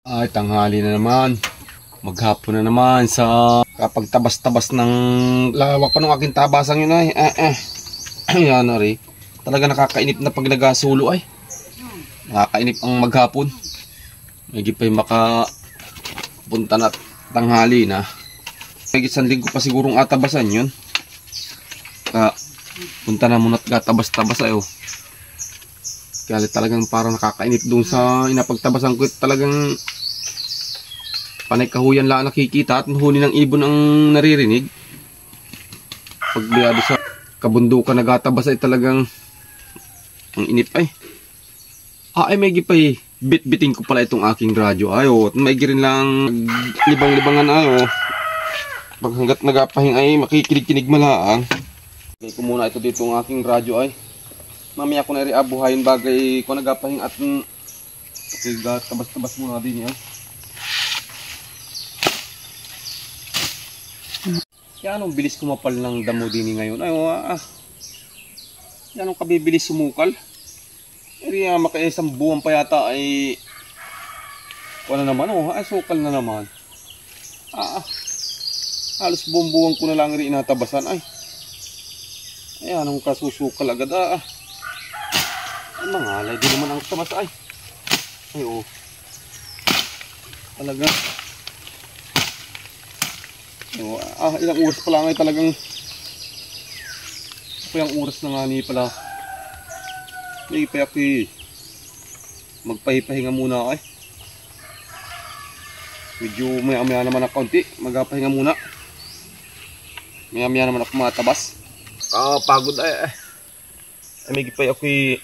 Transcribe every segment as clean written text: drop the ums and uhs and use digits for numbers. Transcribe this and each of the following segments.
Ay, tanghali na naman. Maghapon na naman sa kapag tabas-tabas ng lawak pa ng aking tabasang yun ay. Ayan na rin. Talaga nakakainip na pag nagasulo ay. Nakakainip ang maghapon. Medyo pa'y makapunta na tanghali na. May isang linggo pa sigurong atabasan yun. Punta na muna at tabas-tabas ay oh. Kaya talagang parang nakakainip doon sa inapagtabasan ko. Talagang panay kahuyan lang nakikita at huni ng ibon ang naririnig. Pag biyado sa kabundukan nagatabas ay talagang ang inip ay. Ay may gipay bit-biting ko pala itong aking radyo. Ay oh, may girin lang libang-libangan ay oh. Pag hanggat nagapahing ay makikinig-kinig malaang. Okay ko muna ito dito ang aking radyo ay. Mamaya ko na rin abuhayin bagay ko nagapahing at tabas-tabas muna din yan. Kaya anong bilis kumapal ng damo din ngayon. Ay, anong kabibilis sumukal. Eri makaisang buwan pa yata ay wala naman. Ay sukal na naman. Halos buwan ko na lang rin inatabasan. Ay anong kasusukal agad. Ay mangalay din naman ang tamas ay. Ay talaga. Ilang oras pa lang ay talagang ilang oras na nga ni pala may ipayaki magpahipahinga muna ay medyo maya naman ako konti magpahinga muna maya naman ako matabas pagod ay may ipayaki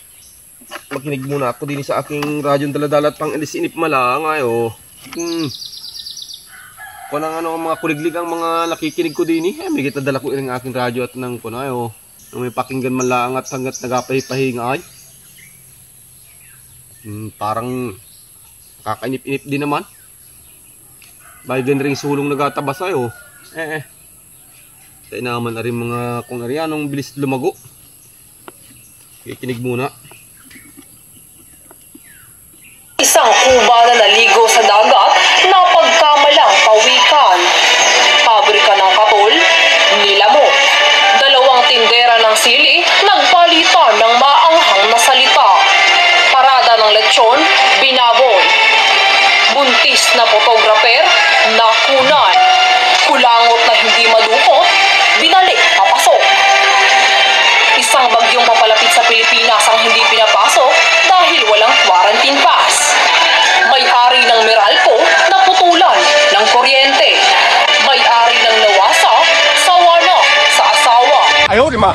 makinig muna ako din sa aking radyong daladala at pang ilisinip malang ay kung ang mga kuliglig ang mga nakikinig ko din may kitadala ko rin ang aking radyo at nang kuno may pakinggan man lang at hanggat nagapahipahinga ay parang kakainip-inip din naman bayan rin sulong nagatabas ay kaya naman na rin mga kung ari anong bilis lumago kikinig muna. Isang kuba na naligo sa dagat na pagkamalang pawikan. Pabrika ng katol, nilamo. Dalawang tindera ng sili, nagpalitan ng maanghang na salita. Parada ng lechon, binabon. Buntis na photographer, nakunan. Kulangot na hindi madukot, binalik papasok. Isang bagyong papalapit sa Pilipinas ang hindi pinapasok dahil walang quarantine pass. May-ari ng Meralco naputulan ng kuryente. May-ari ng Nawasa sawa na sa asawa. Ayaw, di ma.